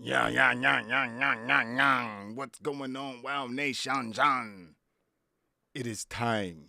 Yeah. What's going on, Wow Nation John? It is time.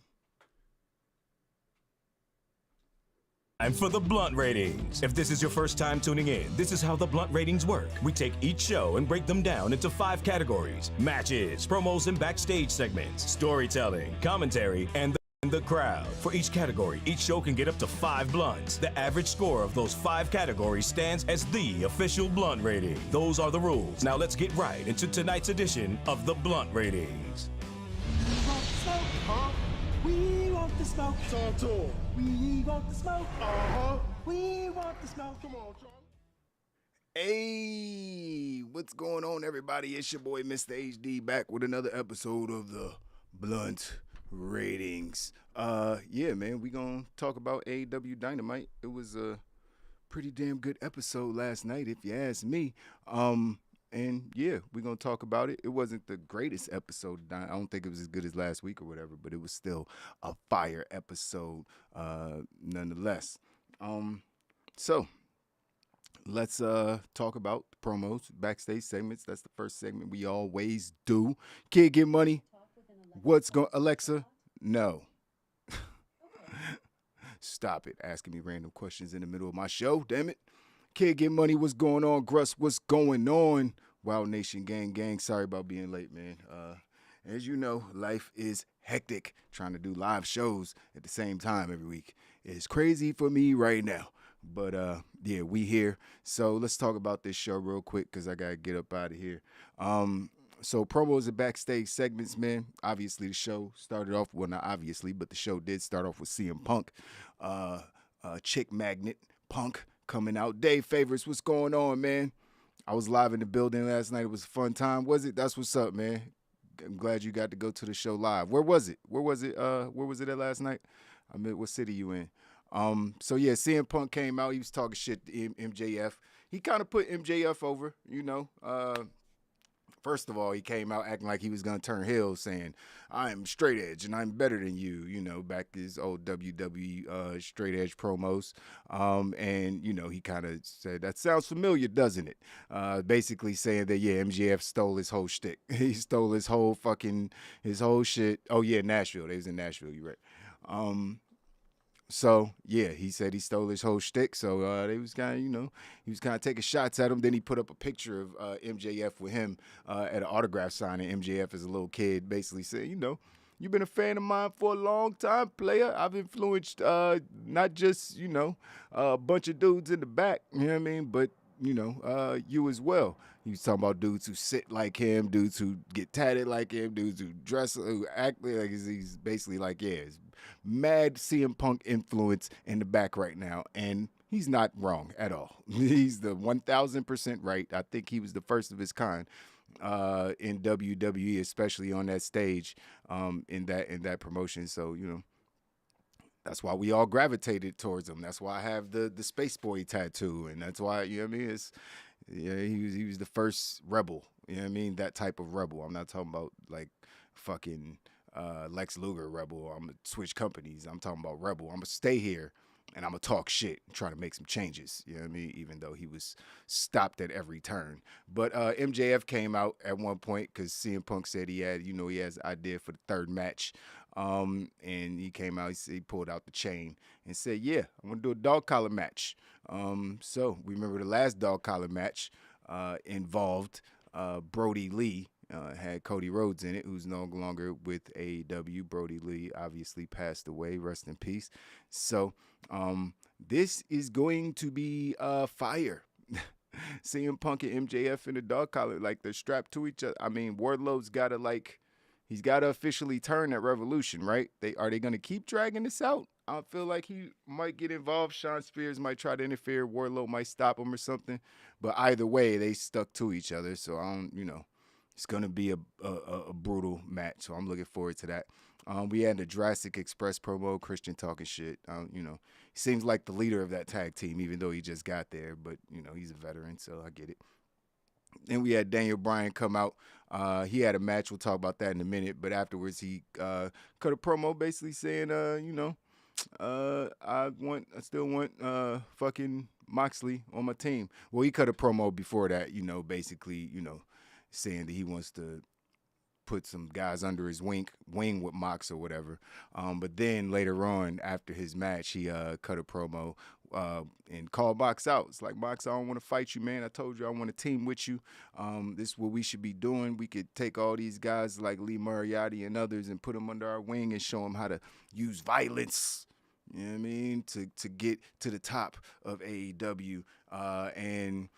Time for the Blunt Ratings. If this is your first time tuning in, this is how the Blunt Ratings work. We take each show and break them down into 5 categories: matches, promos and backstage segments, storytelling, commentary, and the crowd. For each category, each show can get up to 5 blunts. The average score of those 5 categories stands as the official Blunt Rating. Those are the rules. Now let's get right into tonight's edition of the Blunt Ratings. We want the smoke, we want the smoke. Talk to him. We want the smoke, we want the smoke. Come on, Charlie. Hey, what's going on, everybody? It's your boy, Mr. HD, back with another episode of the Blunt Ratings. Yeah, man, we gonna talk about AEW Dynamite. It was a pretty damn good episode last night, if you ask me. And yeah, we're gonna talk about it. It wasn't the greatest episode. I don't think it was as good as last week or whatever, but it was still a fire episode, nonetheless. So let's talk about promos, backstage segments. That's the first segment we always do. Kid, get money. What's going, Alexa? No. Stop it, asking me random questions in the middle of my show. Damn it. Kid, get money. What's going on? Gruss, what's going on? Wild Nation gang. Sorry about being late, man. As you know, life is hectic. Trying to do live shows at the same time every week is crazy for me right now. But yeah, we here. So let's talk about this show real quick because I gotta get up out of here. So promos and backstage segments, man. Obviously, the show started off, well, not obviously, but the show did start off with CM Punk, Chick Magnet Punk coming out. Dave Favors, what's going on, man? I was live in the building last night. It was a fun time. Was it? That's what's up, man. I'm glad you got to go to the show live. Where was it? Where was it at last night? I mean, what city you in? So yeah, CM Punk came out. He was talking shit to MJF. He kind of put MJF over, you know. First of all, he came out acting like he was going to turn heel, saying, I'm straight edge and I'm better than you, you know, back his old WWE straight edge promos. And, you know, he kind of said, that sounds familiar, doesn't it? Basically saying that, yeah, MJF stole his whole shtick. He stole his whole shit. Oh, yeah, Nashville. They was in Nashville, you're right. So yeah, he said he stole his whole shtick. So they was kind of, you know, he was kind of taking shots at him. Then he put up a picture of MJF with him at an autograph signing. MJF as a little kid, basically saying, you know, you've been a fan of mine for a long time, player. I've influenced not just, you know, a bunch of dudes in the back, you know what I mean, but you know, you as well. He was talking about dudes who sit like him, dudes who get tatted like him, dudes who dress, who act like he's basically like, yeah, it's mad CM Punk influence in the back right now. And he's not wrong at all. He's the 1,000% right. I think he was the first of his kind in WWE, especially on that stage in that promotion. So, you know, that's why we all gravitated towards him. That's why I have the Space Boy tattoo, and that's why, you know what I mean. He was the first rebel. You know what I mean, that type of rebel. I'm not talking about like fucking Lex Luger rebel. I'm gonna switch companies. I'm talking about rebel. I'm gonna stay here and I'm gonna talk shit and try to make some changes. You know what I mean? Even though he was stopped at every turn. But MJF came out at one point because CM Punk said he had, you know, he has an idea for the third match. And he came out, he pulled out the chain and said, yeah, I'm gonna do a dog collar match. So we remember the last dog collar match involved Brody Lee. Had Cody Rhodes in it, who's no longer with AEW. Brody Lee obviously passed away. Rest in peace. So this is going to be fire. CM Punk and MJF in the dog collar, like they're strapped to each other. I mean, Wardlow's got to he's got to officially turn at Revolution, right? Are they going to keep dragging this out? I feel like he might get involved. Sean Spears might try to interfere. Wardlow might stop him or something. But either way, they stuck to each other. So I don't, you know. It's going to be a brutal match, so I'm looking forward to that. We had the Jurassic Express promo, Christian talking shit. You know, he seems like the leader of that tag team, even though he just got there. But, you know, he's a veteran, so I get it. Then we had Daniel Bryan come out. He had a match. We'll talk about that in a minute. But afterwards, he cut a promo basically saying, you know, I still want fucking Moxley on my team. Well, he cut a promo before that, basically, saying that he wants to put some guys under his wing with Mox or whatever. But then later on, after his match, he cut a promo and called Mox out. It's like, Mox, I don't want to fight you, man. I told you I want to team with you. This is what we should be doing. We could take all these guys like Lee Moriarty and others and put them under our wing and show them how to use violence. You know what I mean? To get to the top of AEW. And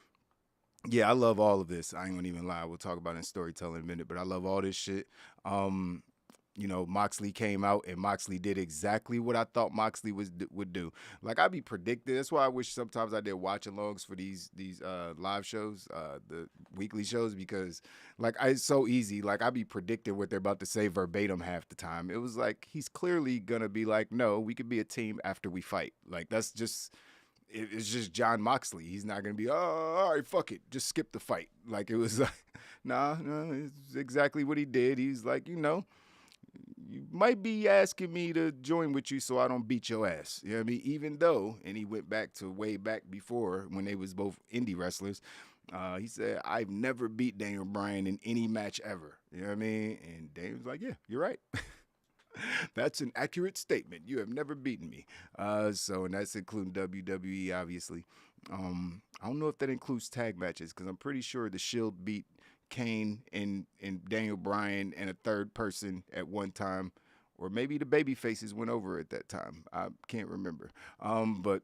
yeah, I love all of this. I ain't gonna even lie. We'll talk about it in storytelling in a minute, but I love all this shit. Moxley came out and Moxley did exactly what I thought Moxley would do. Like, I be predicted. That's why I wish sometimes I did watch-alongs for these live shows, the weekly shows, because like it's so easy. Like, I be predicting what they're about to say verbatim half the time. It was like, he's clearly gonna be like, no, we could be a team after we fight. Like, that's just. It's just John Moxley. He's not going to be, all right, fuck it. Just skip the fight. Like, it was like, nah, it's exactly what he did. He's like, you might be asking me to join with you so I don't beat your ass. You know what I mean? Even though, and he went back to way back before when they was both indie wrestlers, he said, I've never beat Daniel Bryan in any match ever. You know what I mean? And Daniel was like, yeah, you're right. That's an accurate statement. You have never beaten me. And that's including WWE, obviously. I don't know if that includes tag matches, because I'm pretty sure the Shield beat Kane and Daniel Bryan and a third person at one time, or maybe the Babyfaces went over at that time. I can't remember. But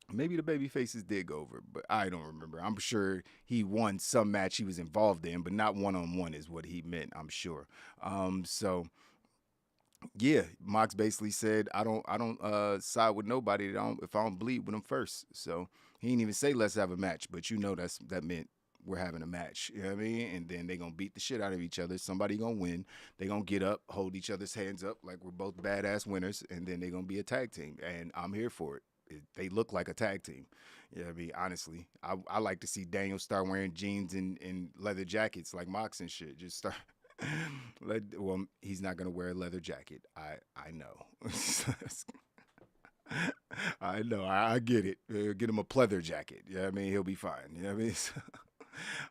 maybe the Babyfaces did go over, but I don't remember. I'm sure he won some match he was involved in, but not one-on-one is what he meant, I'm sure. Yeah, Mox basically said, I don't side with nobody if I don't bleed with them first. So he didn't even say let's have a match, but that meant we're having a match. You know what I mean? And then they're going to beat the shit out of each other. Somebody going to win. They're going to get up, hold each other's hands up like we're both badass winners, and then they're going to be a tag team. And I'm here for it. They look like a tag team. You know what I mean? Honestly, I like to see Daniel start wearing jeans and leather jackets like Mox and shit. Just start... Well, he's not gonna wear a leather jacket. I know. I know. I get it. Get him a pleather jacket. You know what I mean? He'll be fine. You know what I mean?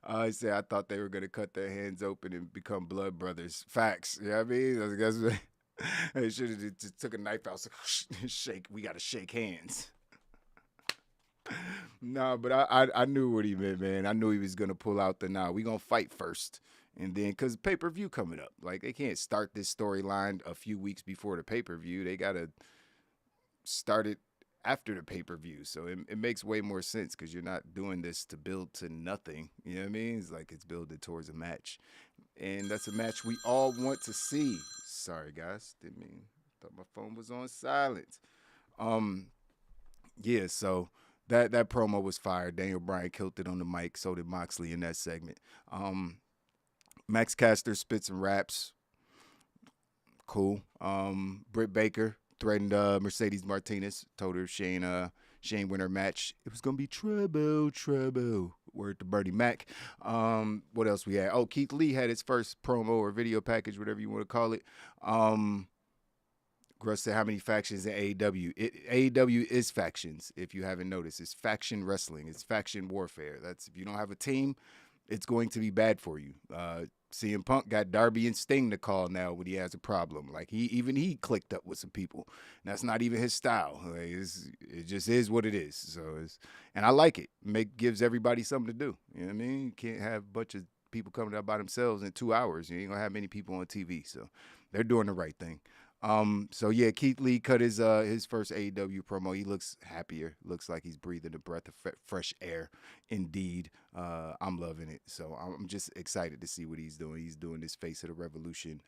I said I thought they were gonna cut their hands open and become blood brothers. Facts. You know what I mean? They should have just took a knife out. Shake. We gotta shake hands. Nah, but I knew what he meant, man. I knew he was gonna pull out we gonna fight first. And then, because pay-per-view coming up. Like, they can't start this storyline a few weeks before the pay-per-view. They got to start it after the pay-per-view. So it makes way more sense, because you're not doing this to build to nothing. You know what I mean? It's like it's building towards a match. And that's a match we all want to see. Sorry, guys. Thought my phone was on silent. Yeah, so that promo was fire. Daniel Bryan killed it on the mic. So did Moxley in that segment. Max Caster spit some raps. Cool. Britt Baker threatened Mercedes Martinez. Told her she ain't win her match. It was going to be trouble. Word to Bernie Mac. What else we had? Oh, Keith Lee had his first promo or video package, whatever you want to call it. Gruss said, how many factions in AEW? AEW is factions, if you haven't noticed. It's faction wrestling. It's faction warfare. That's if you don't have a team, it's going to be bad for you. CM Punk got Darby and Sting to call now when he has a problem. Like, he clicked up with some people. And that's not even his style. Like, it just is what it is. So and I like it. Gives everybody something to do. You know what I mean? You can't have a bunch of people coming out by themselves in 2 hours. You ain't gonna have many people on TV. So they're doing the right thing. So yeah, Keith Lee cut his first AEW promo. He looks happier. Looks like he's breathing a breath of fresh air. Indeed. I'm loving it. So I'm just excited to see what he's doing. He's doing this Face of the Revolution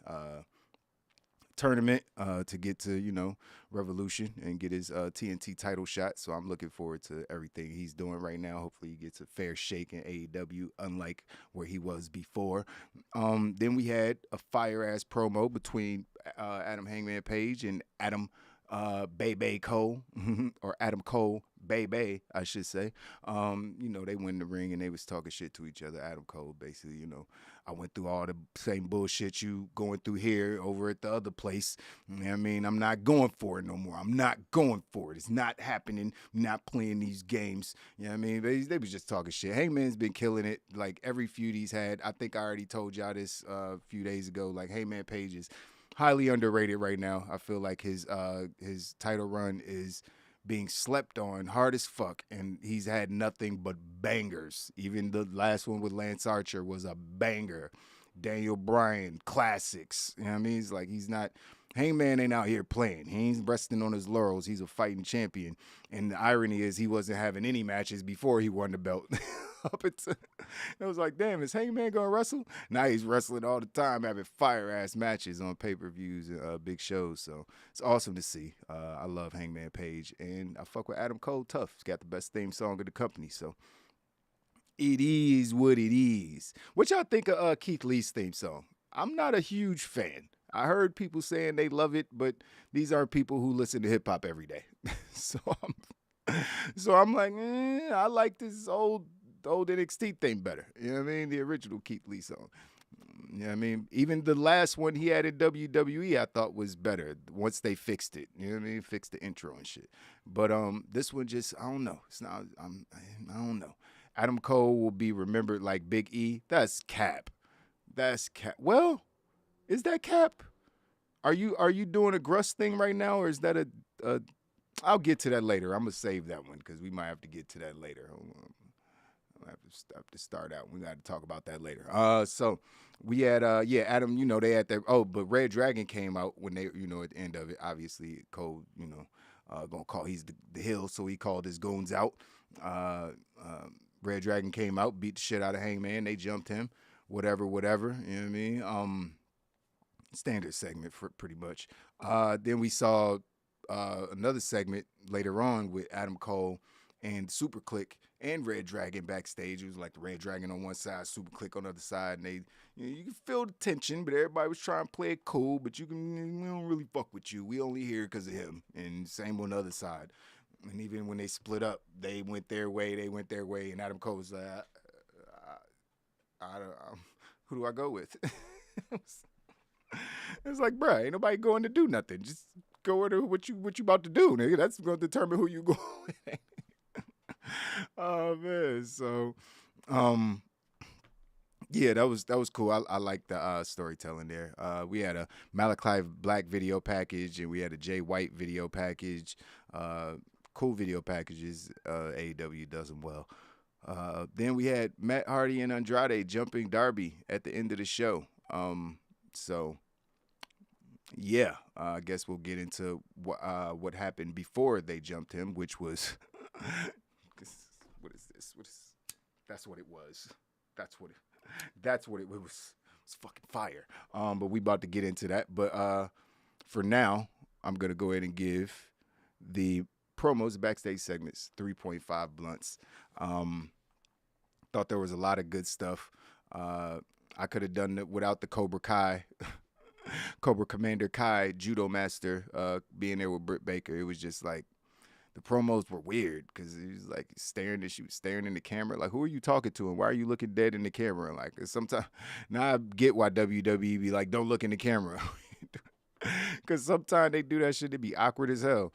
tournament to get to, Revolution and get his TNT title shot. So I'm looking forward to everything he's doing right now. Hopefully he gets a fair shake in AEW, unlike where he was before. Then we had a fire-ass promo between Adam Hangman Page and Adam Bebe Cole, or Adam Cole Bay, I should say. You know, they went in the ring and they was talking shit to each other. Adam Cole, basically, you know, I went through all the same bullshit you going through here over at the other place. You know what I mean? I'm not going for it no more. I'm not going for it. It's not happening. I'm not playing these games. You know what I mean? They was just talking shit. Heyman's been killing it. Like every feud he's had. I think I already told y'all this a few days ago. Like Heyman Page is highly underrated right now. I feel like his title run is being slept on hard as fuck, and he's had nothing but bangers. Even the last one with Lance Archer was a banger. Daniel Bryan, classics. You know what I mean? He's like, Hangman ain't out here playing. He ain't resting on his laurels. He's a fighting champion. And the irony is he wasn't having any matches before he won the belt. Up until, it was like, damn, is Hangman going to wrestle? Now he's wrestling all the time, having fire-ass matches on pay-per-views and big shows. So it's awesome to see. I love Hangman Page. And I fuck with Adam Cole tough. He's got the best theme song of the company. So it is what it is. What y'all think of Keith Lee's theme song? I'm not a huge fan. I heard people saying they love it, but these aren't people who listen to hip-hop every day. so I'm like, I like this old NXT thing better. You know what I mean? The original Keith Lee song. You know what I mean? Even the last one he had in WWE, I thought was better once they fixed it. You know what I mean? Fixed the intro and shit. But this one just, I don't know. It's not, I don't know. Adam Cole will be remembered like Big E. That's cap. That's cap. Well, is that cap? Are you doing a Gruss thing right now, or is that a I'll get to that later. I'm gonna save that one because we might have to get to that later. I have to start out. We got to talk about that later. So we had Adam. You know they had that. Oh, but Red Dragon came out when they, you know, at the end of it. Obviously, Cole, you know, gonna call. He's the heel, so he called his goons out. Red Dragon came out, beat the shit out of Hangman. They jumped him. Whatever. You know what I mean? Standard segment for pretty much. Then we saw another segment later on with Adam Cole and Super Click and Red Dragon backstage. It was like the Red Dragon on one side, Super Click on the other side, and they, you know, you can feel the tension, but everybody was trying to play it cool. But we don't really fuck with you. We only here because of him. And same on the other side. And even when they split up, they went their way, and Adam Cole was like, who do I go with? It's like, bruh, ain't nobody going to do nothing. Just go with what you about to do, nigga. That's going to determine who you go with. Oh man, so yeah, that was cool. I like the storytelling there. We had a Malachi Black video package, and we had a Jay White video package. Cool video packages. AEW does them well. Then we had Matt Hardy and Andrade jumping Darby at the end of the show. So yeah, I guess we'll get into what happened before they jumped him, which was what is this? That's what it was. That's what it was. It's fucking fire. But we about to get into that. But for now, I'm gonna go ahead and give the promos, backstage segments, 3.5 blunts. Thought there was a lot of good stuff. I could have done it without the Cobra Kai, Cobra Commander Kai, Judo Master, being there with Britt Baker. It was just like, the promos were weird because he was like she was staring in the camera. Like, who are you talking to and why are you looking dead in the camera? Like, sometimes, now I get why WWE be like, don't look in the camera. Because sometimes they do that shit, it be awkward as hell.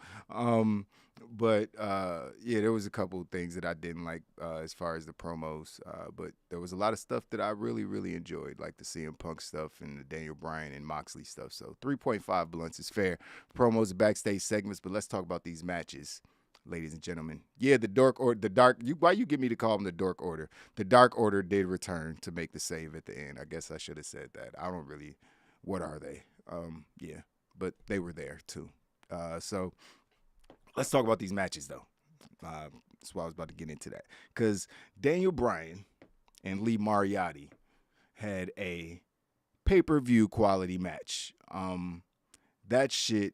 But yeah, there was a couple of things that I didn't like as far as the promos. But there was a lot of stuff that I really, really enjoyed, like the CM Punk stuff and the Daniel Bryan and Moxley stuff. So 3.5 blunts is fair. Promos and backstage segments, but let's talk about these matches, ladies and gentlemen. Yeah, why you give me to call them the Dork Order? The Dark Order did return to make the save at the end. I guess I should have said that. I don't really, what are they? Yeah, but they were there too. So let's talk about these matches, though. That's why I was about to get into that. Because Daniel Bryan and Lee Moriarty had a pay-per-view quality match. That shit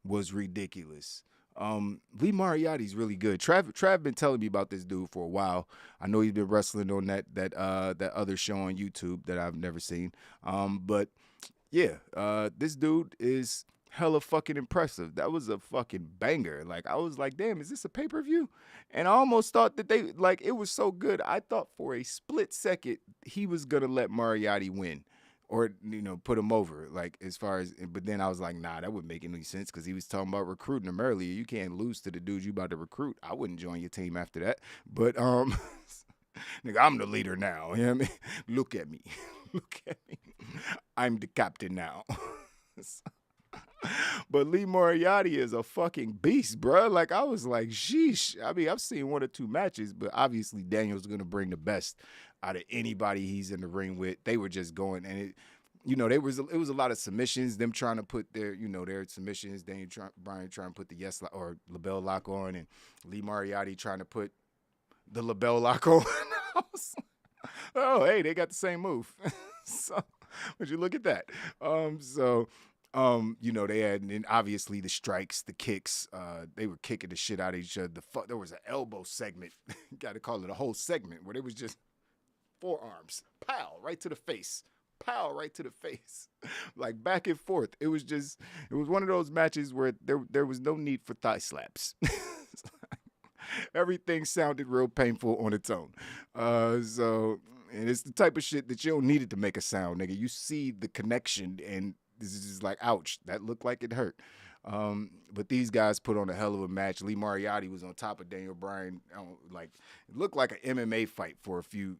was ridiculous. Lee Moriarty's really good. Trav been telling me about this dude for a while. I know he's been wrestling on that other show on YouTube that I've never seen. But yeah, this dude is hella fucking impressive. That was a fucking banger. Like, I was like, damn, is this a pay-per-view? And I almost thought that they, like, it was so good. I thought for a split second he was gonna let Moriarty win or, put him over. Like, as far as, but then I was like, nah, that wouldn't make any sense because he was talking about recruiting him earlier. You can't lose to the dude you about to recruit. I wouldn't join your team after that. But, nigga, I'm the leader now. You know what I mean? Look at me. Look at me. I'm the captain now. But Lee Moriarty is a fucking beast, bro. Like, I was like, sheesh. I mean, I've seen 1 or 2 matches, but obviously Daniel's going to bring the best out of anybody he's in the ring with. They were just going, and it was a lot of submissions, them trying to put their submissions, Bryan trying to put the yes or LaBelle lock on, and Lee Moriarty trying to put the LaBelle lock on. Oh, hey, they got the same move. So, would you look at that? They had, and obviously the strikes, the kicks, they were kicking the shit out of each other. There was an elbow segment, got to call it a whole segment, where there was just forearms, pow, right to the face, pow, right to the face, like back and forth. It was one of those matches where there was no need for thigh slaps. Everything sounded real painful on its own. And it's the type of shit that you don't need it to make a sound, nigga. You see the connection, and this is just like, ouch, that looked like it hurt. But these guys put on a hell of a match. Lee Moriarty was on top of Daniel Bryan. Like, it looked like an MMA fight for a few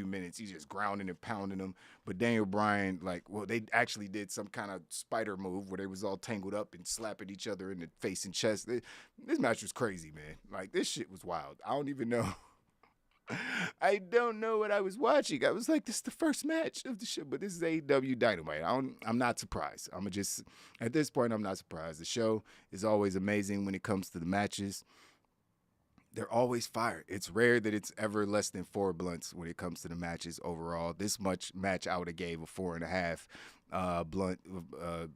minutes. He's just grounding and pounding him. But Daniel Bryan, they actually did some kind of spider move where they was all tangled up and slapping each other in the face and chest. This match was crazy, man. Like, this shit was wild. I don't even know. I don't know what I was watching. I was like, this is the first match of the show, but this is AEW Dynamite. I'm not surprised. At this point, I'm not surprised. The show is always amazing when it comes to the matches. They're always fire. It's rare that it's ever less than 4 blunts when it comes to the matches overall. This much match I would have gave a 4.5 blunt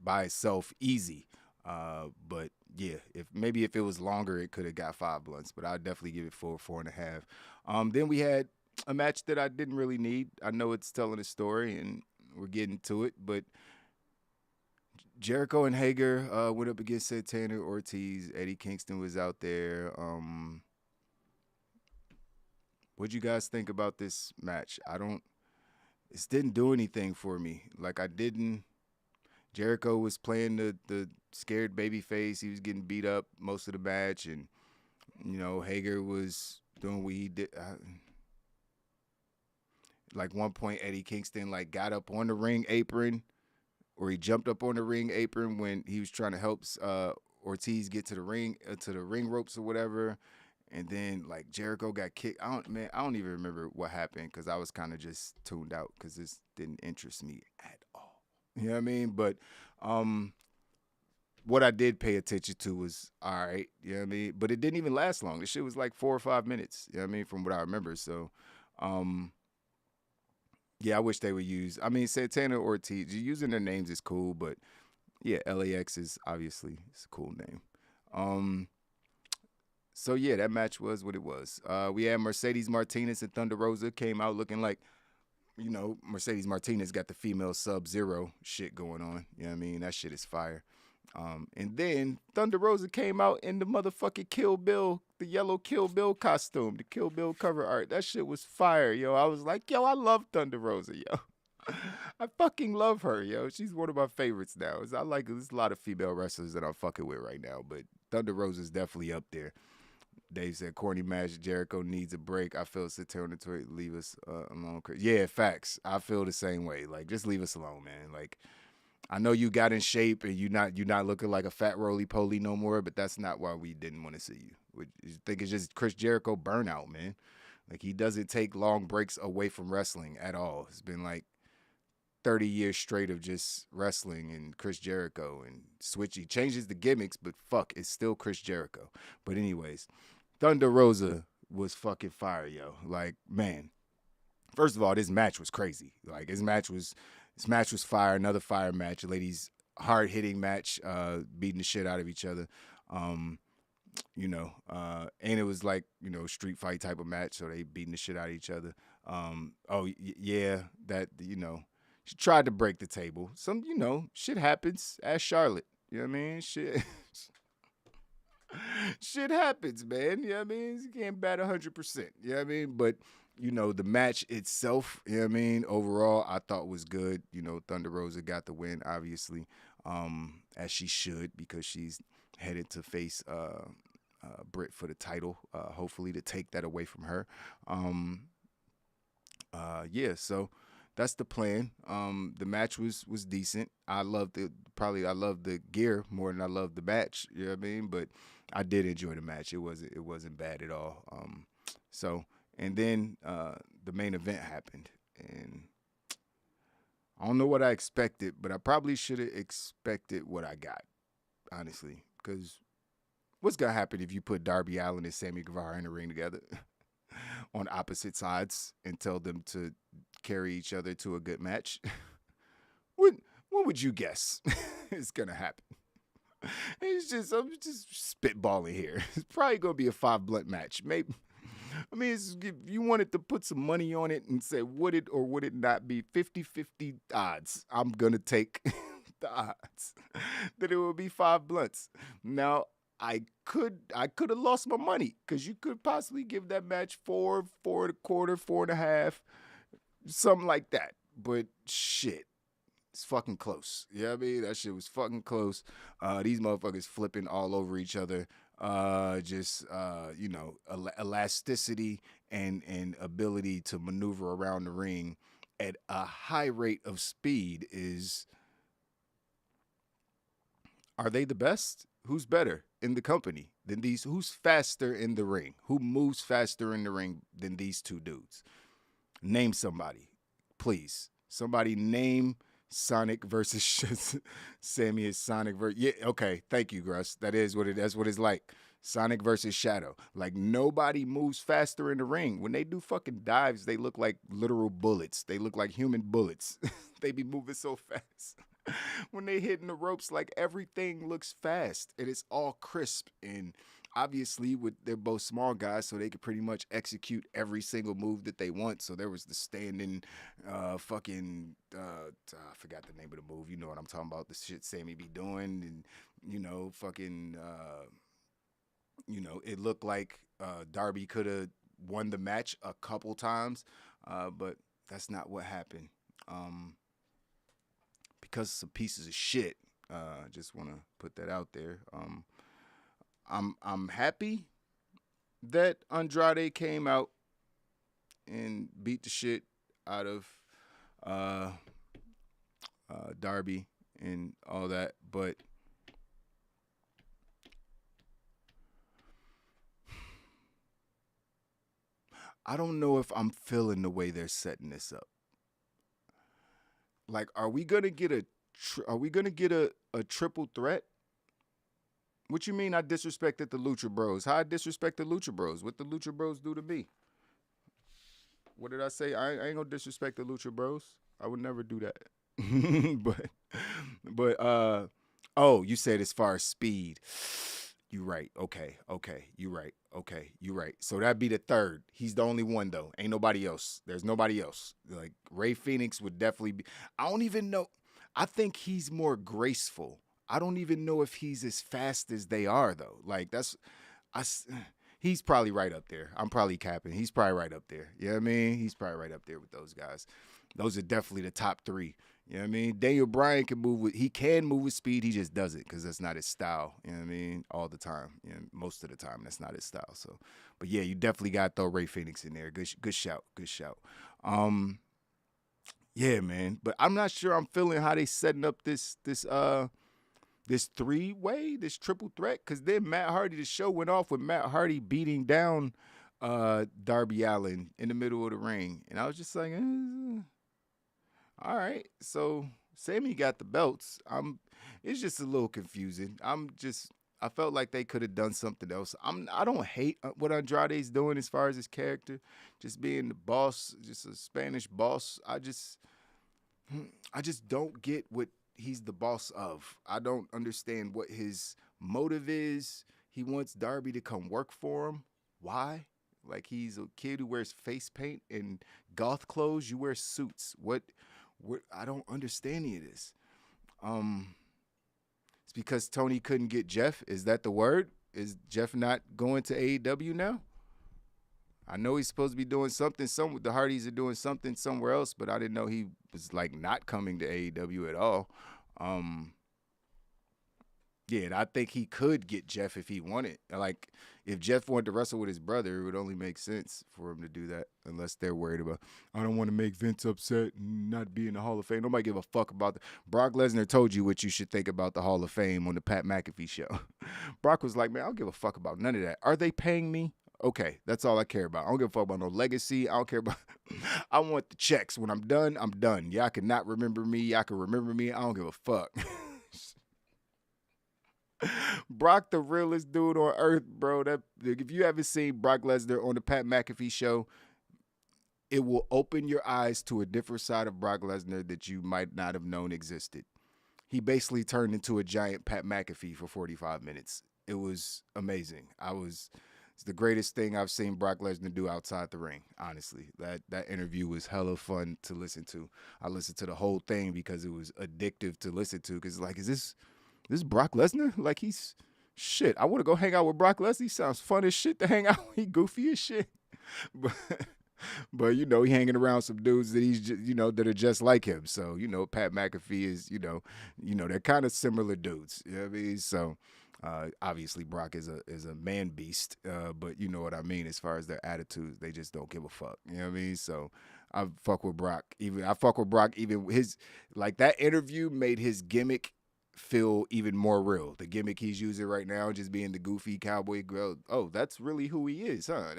by itself, easy. But yeah, if it was longer, it could have got 5 blunts, but I'd definitely give it 4.5. Then we had a match that I didn't really need. I know it's telling a story, and we're getting to it, but Jericho and Hager went up against Santana Ortiz. Eddie Kingston was out there. What'd you guys think about this match? It didn't do anything for me. Like, Jericho was playing the scared baby face. He was getting beat up most of the match, and Hager was doing what he did. Like, one point, Eddie Kingston got up on the ring apron, or he jumped up on the ring apron when he was trying to help Ortiz get to the ring ropes or whatever. And then Jericho got kicked. I don't even remember what happened because I was kind of just tuned out because this didn't interest me at all. You know what I mean? But what I did pay attention to was all right. You know what I mean? But it didn't even last long. This shit was 4 or 5 minutes. You know what I mean? From what I remember. So, yeah, I wish they would use. I mean, Santana Ortiz, using their names is cool, but yeah, LAX is obviously it's a cool name. So yeah, that match was what it was. We had Mercedes Martinez and Thunder Rosa came out looking like, Mercedes Martinez got the female Sub-Zero shit going on. You know what I mean? That shit is fire. And then Thunder Rosa came out in the motherfucking Kill Bill, the yellow Kill Bill costume, the Kill Bill cover art. That shit was fire, yo. I was like, yo, I love Thunder Rosa, yo. I fucking love her, yo. She's one of my favorites now. There's a lot of female wrestlers that I'm fucking with right now, but Thunder Rosa's definitely up there. Dave said, corny match, Jericho needs a break. I feel Santana leave us alone. Yeah, facts. I feel the same way. Just leave us alone, man. I know you got in shape and you're not looking like a fat roly-poly no more, but that's not why we didn't want to see you. You think it's just Chris Jericho burnout, man. He doesn't take long breaks away from wrestling at all. It's been 30 years straight of just wrestling and Chris Jericho and He changes the gimmicks, but fuck, it's still Chris Jericho. But anyways, Thunder Rosa was fucking fire, yo. Man, first of all, this match was crazy. This match was fire. Another fire match. Ladies, hard-hitting match, beating the shit out of each other. And it was street fight type of match, so they beating the shit out of each other. She tried to break the table. Some, shit happens. Ask Charlotte. You know what I mean? Shit. Shit happens, man. You know what I mean? You can't bat 100%. You know what I mean? But, the match itself, you know what I mean? Overall, I thought was good. Thunder Rosa got the win, obviously, as she should, because she's headed to face Britt for the title, hopefully to take that away from her. Yeah, so that's the plan. The match was decent. I loved the gear more than I loved the match. You know what I mean? But I did enjoy the match. It wasn't bad at all. And then the main event happened, and I don't know what I expected, but I probably should have expected what I got, honestly, because what's gonna happen if you put Darby Allin and Sammy Guevara in the ring together on opposite sides and tell them to carry each other to a good match? What would you guess is gonna happen? I'm just spitballing here. It's probably gonna be a 5 blunt match. Maybe. I mean, if you wanted to put some money on it and say, would it or would it not be 50-50 odds? I'm gonna take the odds that it will be 5 blunts. Now, I could have lost my money, because you could possibly give that match 4, 4.25, 4.5, something like that. But shit, it's fucking close. You know what I mean? That shit was fucking close. These motherfuckers flipping all over each other. Elasticity and ability to maneuver around the ring at a high rate of speed is. Are they the best? Who's better in the company than these? Who's faster in the ring? Who moves faster in the ring than these two dudes? Name somebody, please. Somebody name Sonic versus Sammy is Sonic versus. Yeah, okay. Thank you, Gruss. That's what it's like. Sonic versus Shadow. Like, nobody moves faster in the ring. When they do fucking dives, they look like literal bullets. They look like human bullets. They be moving so fast. When they hitting the ropes, like, everything looks fast and it's all crisp. And obviously, they're both small guys, so they could pretty much execute every single move that they want. So there was the standing, I forgot the name of the move. You know what I'm talking about? The shit Sammy be doing, and it looked like Darby could have won the match a couple times, but that's not what happened. Because some pieces of shit. I just want to put that out there. I'm happy that Andrade came out and beat the shit out of Darby and all that, but I don't know if I'm feeling the way they're setting this up. Like, are we gonna get a triple threat? What you mean I disrespected the Lucha Bros? How I disrespect the Lucha Bros? What the Lucha Bros do to me? What did I say? I ain't gonna disrespect the Lucha Bros. I would never do that. Oh, you said as far as speed. You right. Okay. You right. So that'd be the third. He's the only one, though. Ain't nobody else. There's nobody else. Like, Rey Fenix would definitely be. I don't even know. I think he's more graceful. I don't even know if he's as fast as they are, though. Like, he's probably right up there. I'm probably capping. He's probably right up there. You know what I mean? He's probably right up there with those guys. Those are definitely the top 3. You know what I mean? Daniel Bryan can move with speed. He just does it because that's not his style. You know what I mean? All the time. Most of the time, that's not his style. So, but yeah, you definitely got to throw Rey Fenix in there. Good shout. Yeah, man. But I'm not sure I'm feeling how they setting up this 3-way, this triple threat. Because then the show went off with Matt Hardy beating down Darby Allin in the middle of the ring. And I was just like, all right, so Sammy got the belts. It's just a little confusing. I felt like they could have done something else. I don't hate what Andrade's doing as far as his character, just being the boss, just a Spanish boss. I just don't get what he's the boss of. I don't understand what his motive is. He wants Darby to come work for him. Why? Like, he's a kid who wears face paint and goth clothes. You wear suits. What I don't understand any of this. It's because Tony couldn't get Jeff. Is that the word? Is Jeff not going to AEW now? I know he's supposed to be doing something. The Hardys are doing something somewhere else, but I didn't know he was like not coming to AEW at all. Yeah, and I think he could get Jeff if he wanted. Like, if Jeff wanted to wrestle with his brother, it would only make sense for him to do that, unless they're worried about, I don't want to make Vince upset and not be in the Hall of Fame. Nobody give a fuck about that. Brock Lesnar told you what you should think about the Hall of Fame on the Pat McAfee show. Brock was like, man, I don't give a fuck about none of that. Are they paying me? Okay, that's all I care about. I don't give a fuck about no legacy. I don't care about I want the checks. When I'm done, I'm done. Y'all can not remember me. Y'all can remember me. I don't give a fuck. Brock, the realest dude on earth, bro. That if you haven't seen Brock Lesnar on the Pat McAfee show, it will open your eyes to a different side of Brock Lesnar that you might not have known existed. He basically turned into a giant Pat McAfee for 45 minutes. It was amazing. It's the greatest thing I've seen Brock Lesnar do outside the ring, honestly. That interview was hella fun to listen to. I listened to the whole thing because it was addictive to listen to, because like, is this Brock Lesnar? Like, he's shit. I want to go hang out with Brock Lesnar. He sounds fun as shit to hang out. He goofy as shit. But he hanging around some dudes that he's just, that are just like him. So, Pat McAfee is, they're kind of similar dudes. You know what I mean? So, obviously Brock is a man beast. But you know what I mean? As far as their attitudes, they just don't give a fuck. You know what I mean? So, I fuck with Brock. Even his, like, that interview made his gimmick feel even more real. The gimmick he's using right now, just being the goofy cowboy girl. Oh, that's really who he is, huh?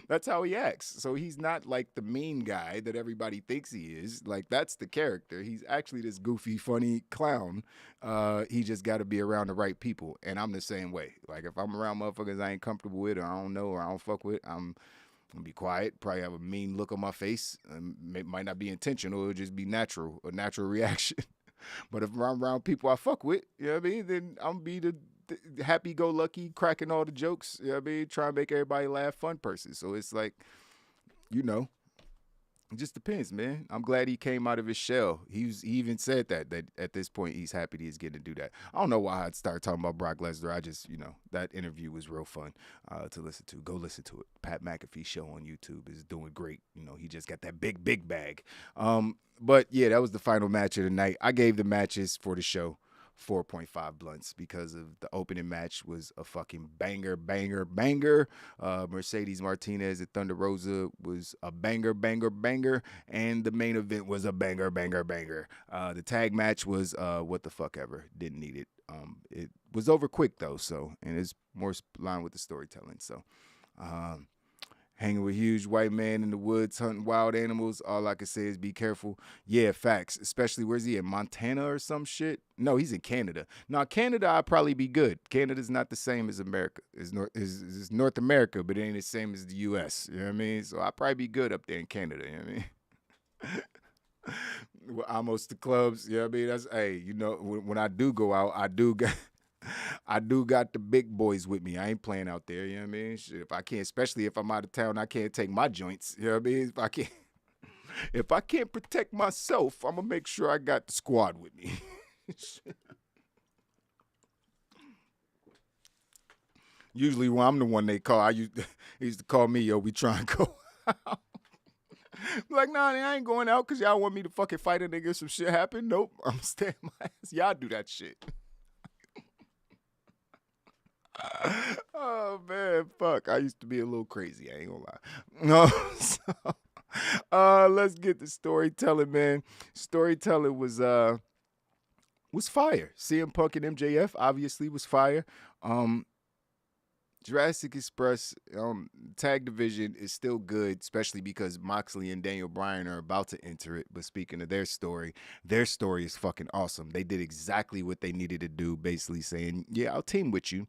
That's how he acts. So he's not like the mean guy that everybody thinks he is. Like, that's the character. He's actually this goofy, funny clown. He just got to be around the right people. And I'm the same way. Like, if I'm around motherfuckers I ain't comfortable with, or I don't know, or I don't fuck with, I'm gonna be quiet. Probably have a mean look on my face. Might not be intentional. It'll just be a natural reaction. But if I'm around people I fuck with, you know what I mean, then I'm be the happy-go-lucky, cracking all the jokes, you know what I mean, trying to make everybody laugh, fun person. So it's like, it just depends, man. I'm glad he came out of his shell. He even said that at this point he's happy he's getting to do that. I don't know why I'd start talking about Brock Lesnar. I just, that interview was real fun to listen to. Go listen to it. Pat McAfee show on YouTube is doing great. He just got that big bag. But yeah, that was the final match of the night. I gave the matches for the show 4.5 blunts because of the opening match was a fucking banger. Mercedes Martinez and Thunder Rosa was a banger, and the main event was a banger. The tag match was what the fuck ever. Didn't need it. It was over quick though, and it's more line with the storytelling. So, hanging with huge white man in the woods, hunting wild animals. All I can say is be careful. Yeah, facts. Especially, where's he in Montana or some shit? No, he's in Canada. Now, Canada, I'd probably be good. Canada's not the same as America. It's North America, but it ain't the same as the U.S. You know what I mean? So I'd probably be good up there in Canada. You know what I mean? Well, almost the clubs. You know what I mean? That's, hey, when I do go out, I do got the big boys with me. I ain't playing out there, you know what I mean? Shit, if I can't, especially if I'm out of town, I can't take my joints, you know what I mean? If I can't protect myself, I'm gonna make sure I got the squad with me. Usually when I'm the one they call, they used to call me, yo, we trying to go out. Like, nah, I ain't going out because y'all want me to fucking fight a nigga if some shit happen. Nope, I'm staying my ass. Y'all do that shit. Oh man, fuck! I used to be a little crazy. I ain't gonna lie. No, so, let's get to storytelling, man. Storytelling was fire. CM Punk and MJF obviously was fire. Jurassic Express tag division is still good, especially because Moxley and Daniel Bryan are about to enter it. But speaking of their story is fucking awesome. They did exactly what they needed to do, basically saying, yeah, I'll team with you.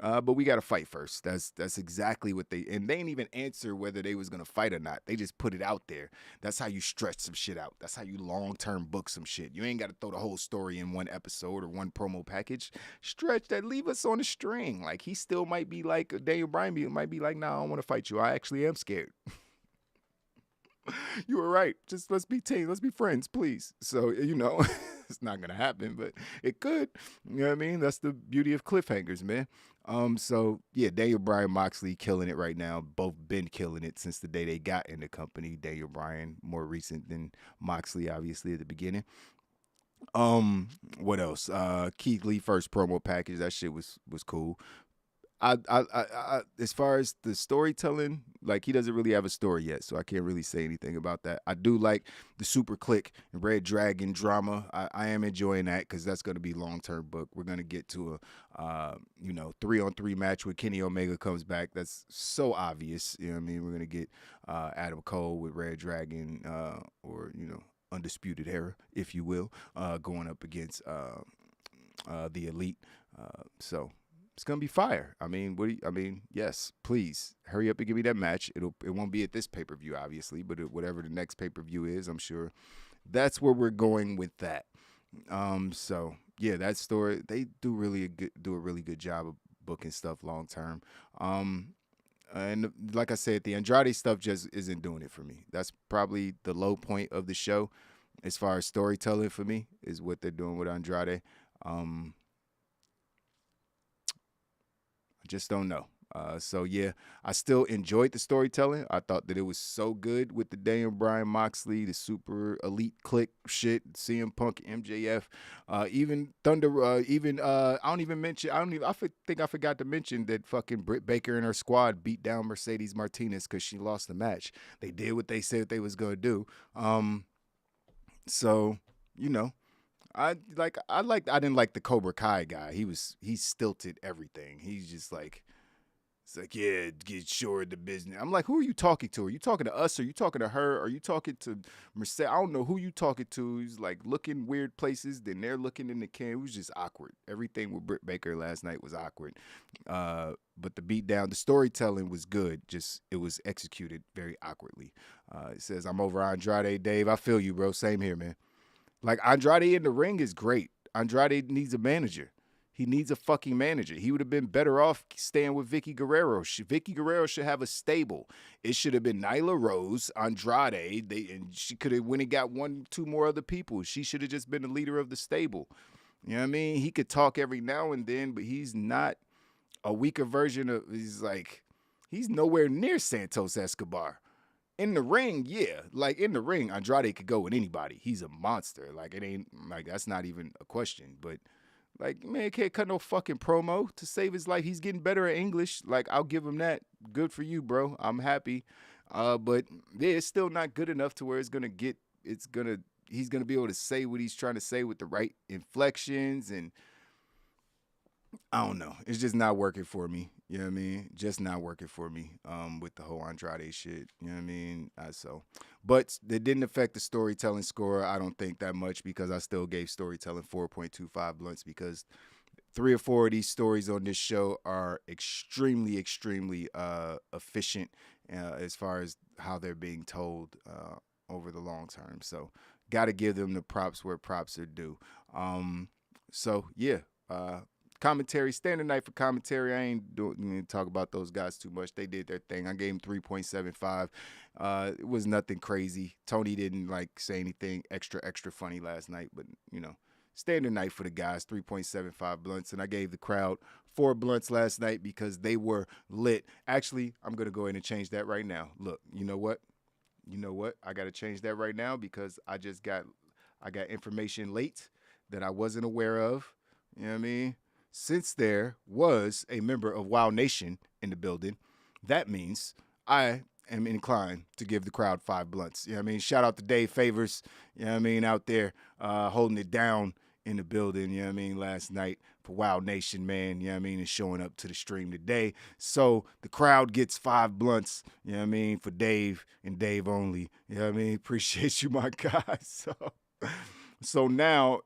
But we got to fight first. That's exactly what they didn't even answer whether they was going to fight or not. They just put it out there. That's how you stretch some shit out. That's how you long-term book some shit. You ain't got to throw the whole story in one episode or one promo package. Stretch that. Leave us on a string. Like, he still might be like, Daniel Bryan might be like, nah, I don't want to fight you. I actually am scared. You were right. Just let's be team. Let's be friends, please. So, it's not going to happen, but it could. You know what I mean? That's the beauty of cliffhangers, man. So, yeah, Daniel Bryan, Moxley killing it right now. Both been killing it since the day they got in the company. Daniel Bryan more recent than Moxley, obviously, at the beginning. What else? Keith Lee first promo package. That shit was cool. I, as far as the storytelling, like he doesn't really have a story yet, so I can't really say anything about that. I do like the Super Click and Red Dragon drama. I am enjoying that because that's going to be long-term book. We're going to get to a, 3-on-3 match when Kenny Omega comes back. That's so obvious. You know what I mean? We're going to get Adam Cole with Red Dragon or, Undisputed Era, if you will, going up against the Elite. So it's gonna be fire. I mean, yes, please hurry up and give me that match. It won't be at this pay-per-view, obviously, but whatever the next pay-per-view is, I'm sure that's where we're going with that. So yeah, that story, they do a really good job of booking stuff long term. And like I said, the Andrade stuff just isn't doing it for me. That's probably the low point of the show as far as storytelling for me, is what they're doing with Andrade. I just don't know. So yeah, I still enjoyed the storytelling. I thought that it was so good with the Daniel Bryan, Moxley, the Super Elite Click shit, CM Punk, MJF, even Thunder. I think I forgot to mention that fucking Britt Baker and her squad beat down Mercedes Martinez because she lost the match. They did what they said they was gonna do. So I didn't like the Cobra Kai guy. He stilted everything. He's just like, it's like, yeah, get sure of the business. I'm like, who are you talking to? Are you talking to us? Are you talking to her? Are you talking to Mercedes? I don't know who you talking to. He's like looking weird places. Then they're looking in the can. It was just awkward. Everything with Britt Baker last night was awkward. But the beatdown, the storytelling was good. Just it was executed very awkwardly. It says, I'm over Andrade. Dave, I feel you, bro. Same here, man. Like, Andrade in the ring is great. Andrade needs a manager. He needs a fucking manager. He would have been better off staying with Vicky Guerrero. Vicky Guerrero should have a stable. It should have been Nyla Rose, Andrade, and she could have went and got 1-2 more other people. She should have just been the leader of the stable. You know what I mean? He could talk every now and then, but he's not a weaker version of, he's nowhere near Santos Escobar. In the ring, yeah. Like, in the ring, Andrade could go with anybody. He's a monster. Like, it ain't, like, that's not even a question. But, like, man, can't cut no fucking promo to save his life. He's getting better at English. Like, I'll give him that. Good for you, bro. I'm happy. But, yeah, it's still not good enough to where he's going to be able to say what he's trying to say with the right inflections. And I don't know. It's just not working for me. You know what I mean? Just not working for me with the whole Andrade shit. You know what I mean? But it didn't affect the storytelling score, I don't think, that much, because I still gave storytelling 4.25 blunts, because 3 or 4 of these stories on this show are extremely, extremely efficient as far as how they're being told over the long term. So got to give them the props where props are due. So, yeah. Commentary, standard night for commentary. I ain't doing talk about those guys too much. They did their thing. I gave them 3.75. It was nothing crazy. Tony didn't say anything extra funny last night, but standard night for the guys, 3.75 blunts. And I gave the crowd 4 blunts last night because they were lit. Actually, I'm gonna go ahead and change that right now. Look, you know what? I gotta change that right now because I got information late that I wasn't aware of. You know what I mean? Since there was a member of Wild Nation in the building, that means I am inclined to give the crowd 5 blunts. You know what I mean? Shout out to Dave Favors, you know what I mean, out there holding it down in the building, you know what I mean, last night for Wild Nation, man, you know what I mean, and showing up to the stream today. So the crowd gets 5 blunts, you know what I mean, for Dave and Dave only. You know what I mean? Appreciate you, my guys. So now,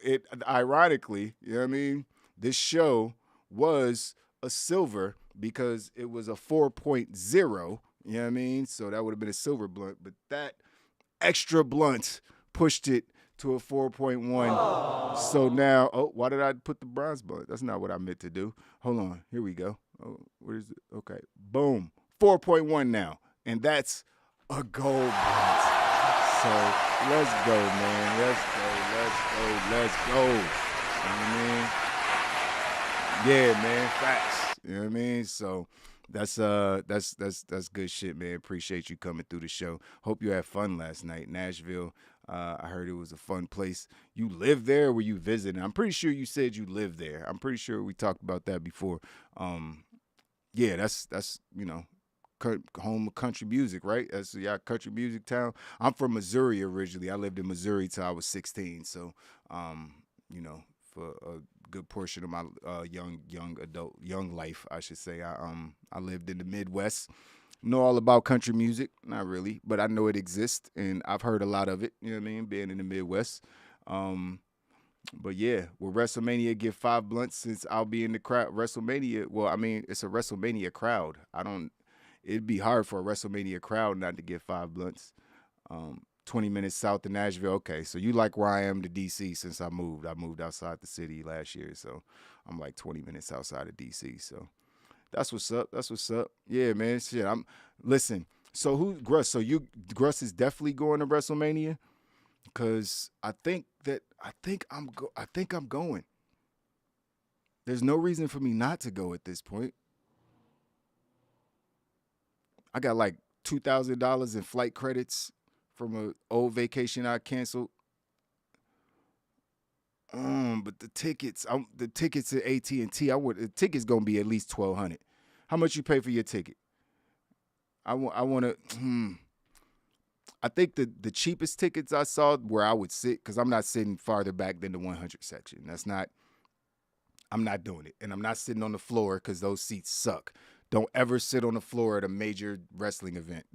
ironically, you know what I mean, this show was a silver because it was a 4.0, you know what I mean? So that would have been a silver blunt, but that extra blunt pushed it to a 4.1. Aww. So now, why did I put the bronze blunt? That's not what I meant to do. Hold on, here we go. Oh, what is it? Okay, boom, 4.1 now, and that's a gold blunt. So let's go, man. Let's go. You know what I mean? Yeah, man. Facts. You know what I mean? So that's good shit, man. Appreciate you coming through the show. Hope you had fun last night. Nashville. I heard it was a fun place. You live there or were you visiting? I'm pretty sure you said you lived there. I'm pretty sure we talked about that before. Yeah, that's home of country music, right? That's country music town. I'm from Missouri originally. I lived in Missouri till I was 16. So, for a good portion of my young life, I should say, I lived in the Midwest. Know all about country music, not really, but I know it exists and I've heard a lot of it. You know what I mean? Being in the Midwest. But yeah, will WrestleMania get 5 blunts since I'll be in the crowd? WrestleMania, well, I mean, it's a WrestleMania crowd. It'd be hard for a WrestleMania crowd not to get 5 blunts. 20 minutes south of Nashville. Okay, so you like where I am to D.C. since I moved. I moved outside the city last year, so I'm like 20 minutes outside of D.C., so that's what's up. That's what's up. Yeah, man, shit, listen, so Gruss is definitely going to WrestleMania? Because I think I'm going. There's no reason for me not to go at this point. I got like $2,000 in flight credits from an old vacation I canceled. But the tickets at AT&T, the ticket's gonna be at least $1,200. How much you pay for your ticket? I think the cheapest tickets I saw where I would sit, because I'm not sitting farther back than the 100 section. I'm not doing it. And I'm not sitting on the floor because those seats suck. Don't ever sit on the floor at a major wrestling event.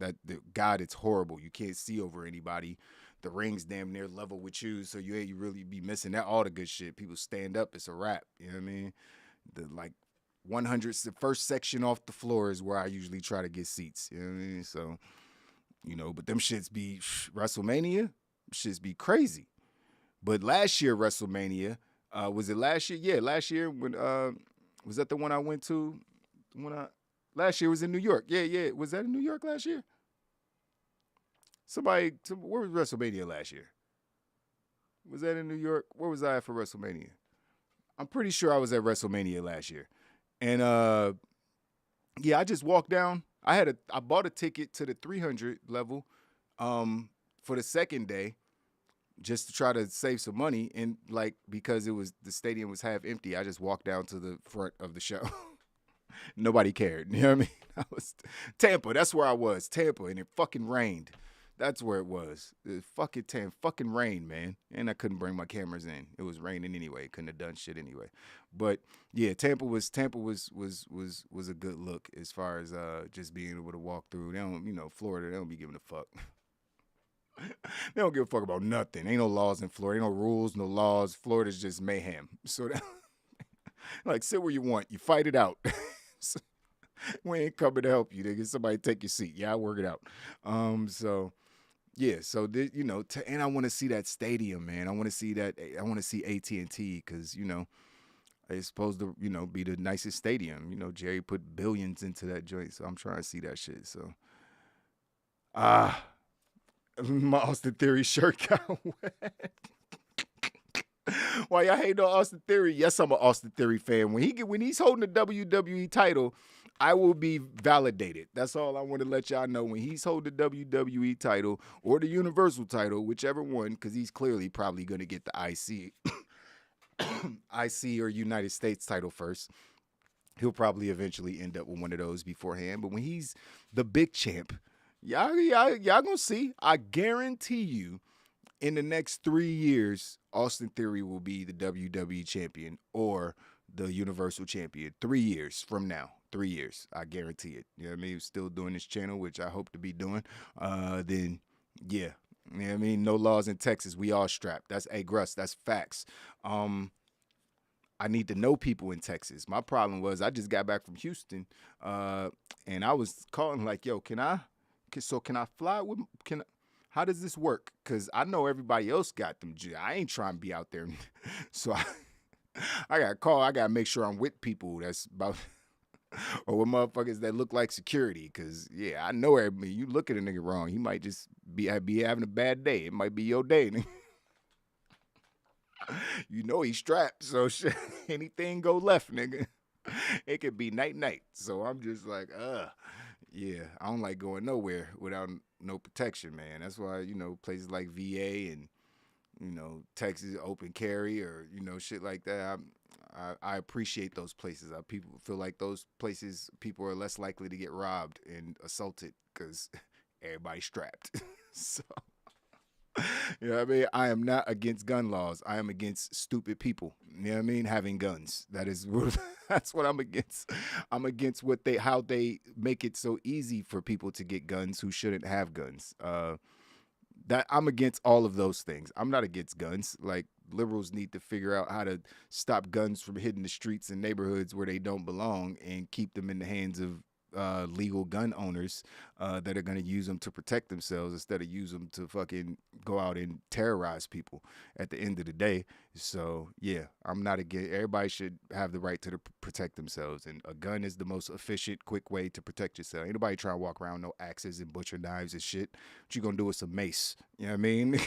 God, it's horrible. You can't see over anybody. The ring's damn near level with you, so you really be missing that all the good shit. People stand up, it's a wrap. You know what I mean? The 100th, the first section off the floor is where I usually try to get seats. You know what I mean? So, but them shits be WrestleMania. Shits be crazy. But last year WrestleMania, was it last year? Yeah, last year when was that the one I went to? Last year was in New York. Yeah. Was that in New York last year? Where was WrestleMania last year? Was that in New York? Where was I at for WrestleMania? I'm pretty sure I was at WrestleMania last year. And I just walked down. I bought a ticket to the 300 level for the second day just to try to save some money, and because the stadium was half empty, I just walked down to the front of the show. Nobody cared. You know what I mean? I was Tampa. That's where I was. Tampa, and it fucking rained. That's where it was. It fucking rained, man. And I couldn't bring my cameras in. It was raining anyway. Couldn't have done shit anyway. But yeah, Tampa was a good look as far as just being able to walk through. They don't, Florida, they don't be giving a fuck. They don't give a fuck about nothing. Ain't no laws in Florida. Ain't no rules, no laws. Florida's just mayhem. So sit where you want. You fight it out. We ain't coming to help you. They get somebody to take your seat. Yeah, I work it out. Yeah, so and I want to see that stadium, man. I want to see that. I want to see AT&T because it's supposed to be the nicest stadium. Jerry put billions into that joint, so I'm trying to see that shit. So my Austin Theory shirt got wet. Why y'all hate on Austin Theory? Yes, I'm an Austin Theory fan. When he's holding the WWE title, I will be validated. That's all I want to let y'all know. When he's holding the WWE title or the Universal title, whichever one, because he's clearly probably going to get the IC or United States title first. He'll probably eventually end up with one of those beforehand. But when he's the big champ, y'all gonna see. I guarantee you, in the next 3 years, Austin Theory will be the WWE champion or the Universal champion. 3 years from now. 3 years. I guarantee it. You know what I mean? He's still doing this channel, which I hope to be doing. Then, yeah. You know what I mean? No laws in Texas. We all strapped. That's Gruss. That's facts. I need to know people in Texas. My problem was I just got back from Houston, and I was calling like, yo, can I fly with, how does this work? Because I know everybody else got them. I ain't trying to be out there. So I got to call. I got to make sure I'm with people that's about or with motherfuckers that look like security. Cause yeah, I know everybody. You look at a nigga wrong, he might just be having a bad day. It might be your day. You know he's strapped, so shit, anything go left, nigga. It could be night. So I'm just like, yeah, I don't like going nowhere without no protection, man. That's why, places like VA and, Texas open carry or, shit like that. I appreciate those places. People feel like those places, people are less likely to get robbed and assaulted because everybody's strapped. So, you know what I mean? I am not against gun laws. I am against stupid people. You know what I mean? Having guns. That's what I'm against. I'm against how they make it so easy for people to get guns who shouldn't have guns. That I'm against all of those things. I'm not against guns. Like, liberals need to figure out how to stop guns from hitting the streets and neighborhoods where they don't belong and keep them in the hands of legal gun owners that are going to use them to protect themselves instead of use them to fucking go out and terrorize people at the end of the day. So yeah, I'm not against. Everybody should have the right to protect themselves, and a gun is the most efficient, quick way to protect yourself. Ain't nobody trying to walk around with no axes and butcher knives and shit. What you gonna do with some mace? You know what I mean?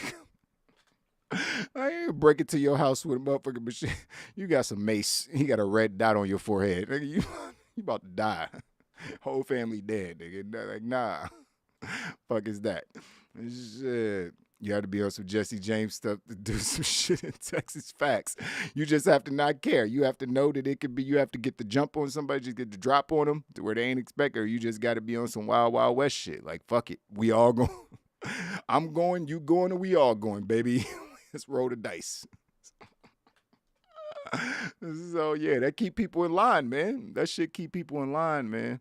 I ain't break into your house with a motherfucking machine. You got some mace. You got a red dot on your forehead. Nigga, you about to die. Whole family dead, nigga. Like, nah. Fuck is that? Shit. You have to be on some Jesse James stuff to do some shit in Texas. Facts. You just have to not care. You have to know that it could be, you have to get the jump on somebody, just get the drop on them to where they ain't expect, or you just got to be on some Wild Wild West shit. Like, fuck it. We all going. I'm going, you going, and we all going, baby. Let's roll the dice. So, yeah, that keep people in line, man. That shit keep people in line, man.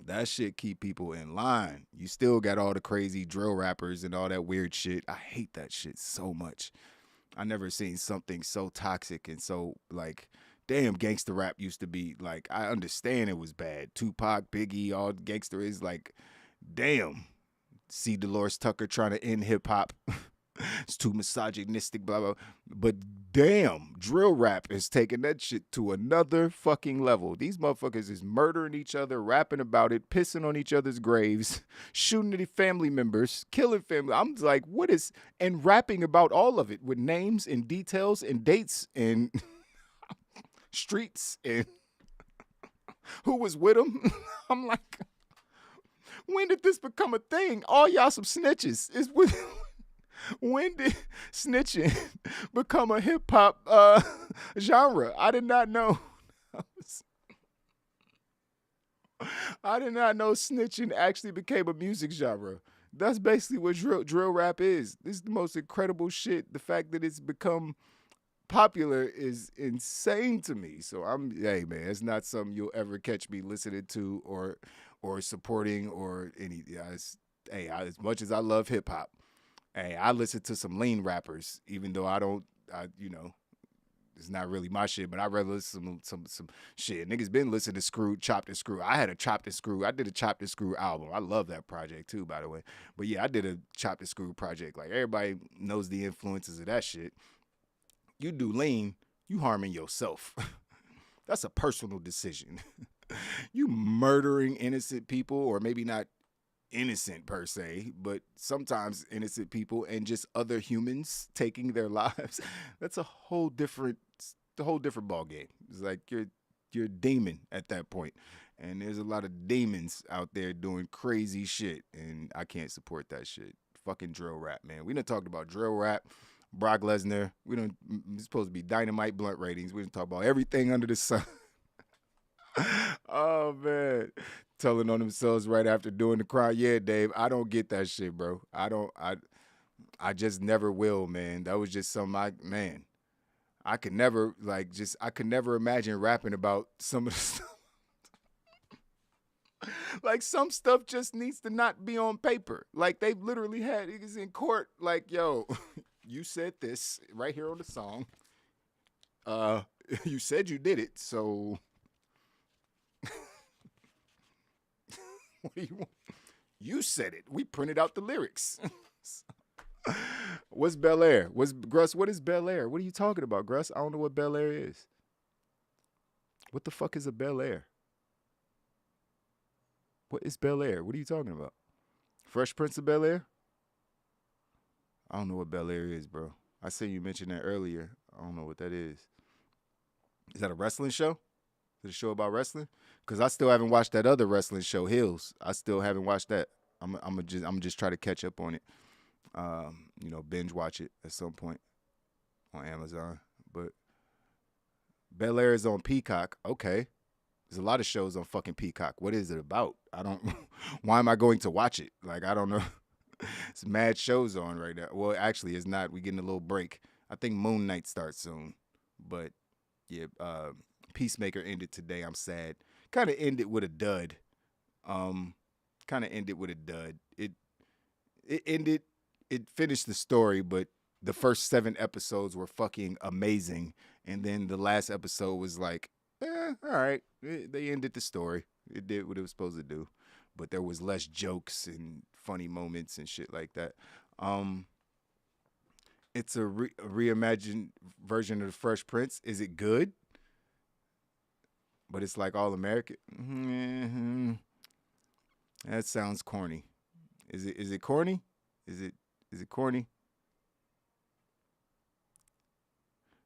That shit keep people in line. You still got all the crazy drill rappers and all that weird shit. I hate that shit so much. I never seen something so toxic and so, like, damn, gangster rap used to be, like, I understand it was bad. Tupac, Biggie, all gangster is like, damn. See Dolores Tucker trying to end hip-hop. It's too misogynistic, blah, blah. But damn, drill rap is taking that shit to another fucking level. These motherfuckers is murdering each other, rapping about it, pissing on each other's graves, shooting at family members, killing family. I'm like, what is, and rapping about all of it with names and details and dates and streets and who was with them. I'm like, when did this become a thing? All y'all some snitches. Is with. When did snitching become a hip hop genre? I did not know. I did not know snitching actually became a music genre. That's basically what drill rap is. This is the most incredible shit. The fact that it's become popular is insane to me. So hey man, it's not something you'll ever catch me listening to or supporting or any. As much as I love hip hop. Hey, I listen to some lean rappers, even though it's not really my shit, but I'd rather listen to some shit. Niggas been listening to Chopped and Screw. I did a Chopped and Screw album. I love that project too, by the way. But yeah, I did a Chopped and Screw project. Like, everybody knows the influences of that shit. You do lean, you harming yourself. That's a personal decision. You murdering innocent people, or maybe not innocent per se, but sometimes innocent people and just other humans taking their lives. That's a whole different ball game. It's like you're a demon at that point, and there's a lot of demons out there doing crazy shit, and I can't support that shit. Fucking drill rap, man. We done talked about drill rap, Brock Lesnar. It's supposed to be Dynamite blunt ratings. We done talk about everything under the sun. Oh man, telling on themselves right after doing the crime. Yeah, Dave, I don't get that shit, bro. I just never will, man. That was just I could never imagine rapping about some of the stuff. Like, some stuff just needs to not be on paper. Like, they've literally had niggas in court like, yo, you said this right here on the song. You said you did it, so what do you want? You said it. We printed out the lyrics. What's Bel Air? Gruss, what is Bel Air? What are you talking about, Gruss? I don't know what Bel Air is. What the fuck is a Bel Air? What is Bel Air? What are you talking about? Fresh Prince of Bel Air? I don't know what Bel Air is, bro. I seen you mention that earlier. I don't know what that is. Is that a wrestling show? Is it a show about wrestling? Because I still haven't watched that other wrestling show, Hills. I still haven't watched that. I'm just try to catch up on it. Binge watch it at some point on Amazon. But Bel Air is on Peacock. Okay. There's a lot of shows on fucking Peacock. What is it about? Why am I going to watch it? Like, I don't know. It's mad shows on right now. Well, actually, it's not. We're getting a little break. I think Moon Knight starts soon. But, yeah, Peacemaker ended today. I'm sad. Kind of ended with a dud. It finished the story, but the first 7 episodes were fucking amazing. And then the last episode was like, all right. They ended the story. It did what it was supposed to do. But there was less jokes and funny moments and shit like that. It's a reimagined version of the Fresh Prince. Is it good? But it's like all American. Mm-hmm. That sounds corny. Is it corny? Is it corny?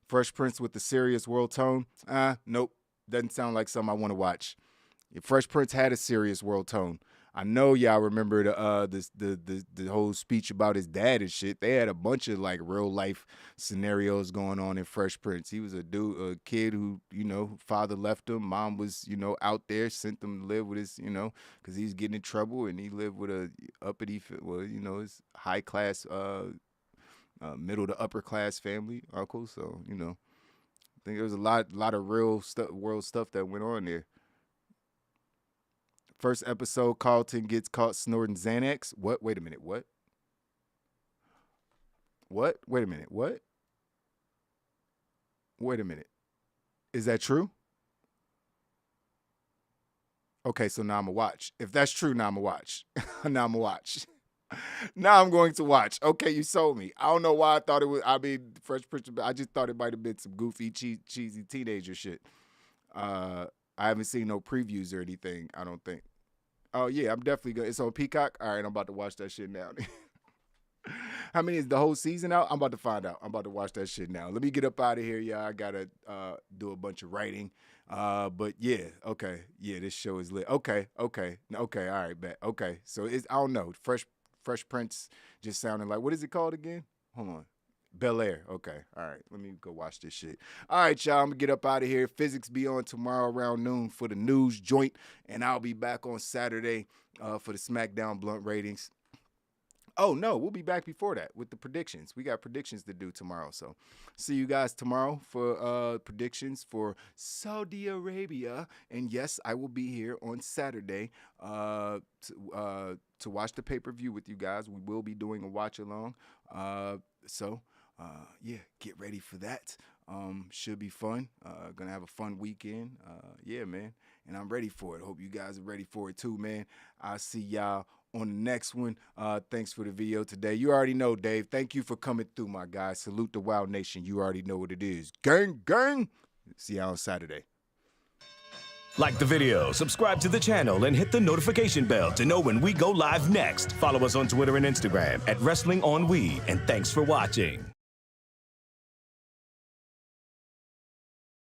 Fresh Prince with the serious world tone? Nope. Doesn't sound like something I want to watch. If Fresh Prince had a serious world tone. I know y'all remember the whole speech about his dad and shit. They had a bunch of like real life scenarios going on in Fresh Prince. He was a kid who, father left him, mom was, out there, sent him to live with his, because he's getting in trouble, and he lived with a uppity, his high class, middle to upper class family uncle. So, I think there was a lot of real world stuff that went on there. First episode, Carlton gets caught snorting Xanax. What? Wait a minute. What? What? Wait a minute. What? Wait a minute. Is that true? Okay, so now I'm going to watch. If that's true, now I'm going to watch. Now I'm going to watch. Now I'm going to watch. Okay, you sold me. I don't know why I thought it was, Fresh Prince. I just thought it might have been some goofy, cheesy teenager shit. I haven't seen no previews or anything, I don't think. Oh, yeah, I'm definitely good. It's on Peacock? All right, I'm about to watch that shit now. How many is the whole season out? I'm about to find out. I'm about to watch that shit now. Let me get up out of here, y'all. I got to do a bunch of writing. But, yeah, okay. Yeah, this show is lit. Okay, all right, bet. Okay, so I don't know. Fresh Prince just sounding like, what is it called again? Hold on. Bel Air. Okay. All right. Let me go watch this shit. All right, y'all. I'm going to get up out of here. Physics be on tomorrow around noon for the news joint. And I'll be back on Saturday for the SmackDown Blunt ratings. Oh, no. We'll be back before that with the predictions. We got predictions to do tomorrow. So see you guys tomorrow for predictions for Saudi Arabia. And, yes, I will be here on Saturday to watch the pay-per-view with you guys. We will be doing a watch-along. Yeah, get ready for that. Should be fun. Gonna have a fun weekend. Yeah, man. And I'm ready for it. Hope you guys are ready for it too, man. I'll see y'all on the next one. Thanks for the video today. You already know, Dave. Thank you for coming through, my guy. Salute the Wild Nation. You already know what it is. Gang, gang. See y'all on Saturday. Like the video, subscribe to the channel, and hit the notification bell to know when we go live next. Follow us on Twitter and Instagram @WrestlingOnWe, and thanks for watching.